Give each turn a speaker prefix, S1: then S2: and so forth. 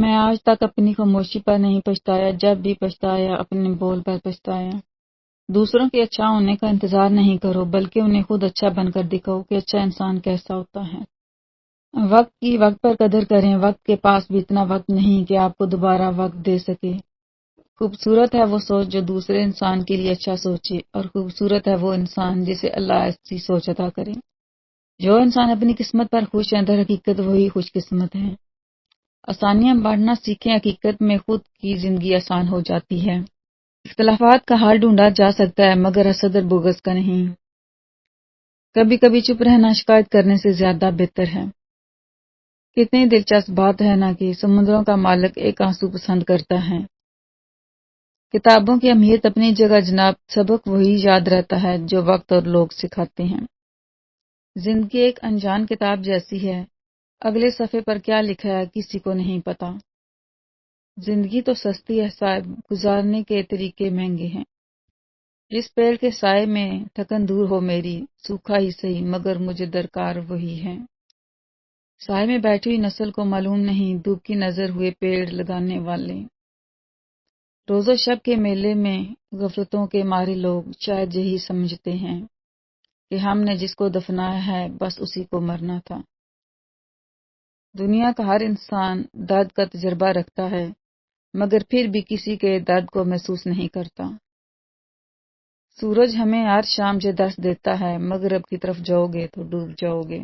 S1: میں آج تک اپنی خاموشی پر نہیں پچھتایا، جب بھی پچھتایا اپنے بول پر پچھتایا۔ دوسروں کے اچھا ہونے کا انتظار نہیں کرو، بلکہ انہیں خود اچھا بن کر دکھاؤ کہ اچھا انسان کیسا ہوتا ہے۔ وقت کی وقت پر قدر کریں، وقت کے پاس بھی اتنا وقت نہیں کہ آپ کو دوبارہ وقت دے سکے۔ خوبصورت ہے وہ سوچ جو دوسرے انسان کے لیے اچھا سوچے، اور خوبصورت ہے وہ انسان جسے اللہ ایسی سوچ عطا کرے۔ جو انسان اپنی قسمت پر خوش ہے، در حقیقت وہی خوش قسمت ہے۔ آسانیاں بانٹنا سیکھیں، حقیقت میں خود کی زندگی آسان ہو جاتی ہے۔ اختلافات کا حل ڈھونڈا جا سکتا ہے، مگر حسد اور بغض کا نہیں۔ کبھی کبھی چپ رہنا شکایت کرنے سے زیادہ بہتر ہے۔ کتنی دلچسپ بات ہے نا کہ سمندروں کا مالک ایک آنسو پسند کرتا ہے۔ کتابوں کی اہمیت اپنی جگہ جناب، سبق وہی یاد رہتا ہے جو وقت اور لوگ سکھاتے ہیں۔ زندگی ایک انجان کتاب جیسی ہے، اگلے صفحے پر کیا لکھا ہے کسی کو نہیں پتا۔ زندگی تو سستی ہے صاحب، گزارنے کے طریقے مہنگے ہیں۔ جس پیڑ کے سائے میں تھکن دور ہو میری، سوکھا ہی صحیح مگر مجھے درکار وہی ہے۔ سائے میں بیٹھی ہوئی نسل کو معلوم نہیں دھوپ کی نظر ہوئے پیڑ لگانے والے۔ روز و شب کے میلے میں غفلتوں کے مارے لوگ شاید یہی سمجھتے ہیں کہ ہم نے جس کو دفنایا ہے بس اسی کو مرنا تھا۔ دنیا کا ہر انسان درد کا تجربہ رکھتا ہے، مگر پھر بھی کسی کے درد کو محسوس نہیں کرتا۔ سورج ہمیں ہر شام سے درس دیتا ہے، مغرب کی طرف جاؤ گے تو ڈوب جاؤ گے۔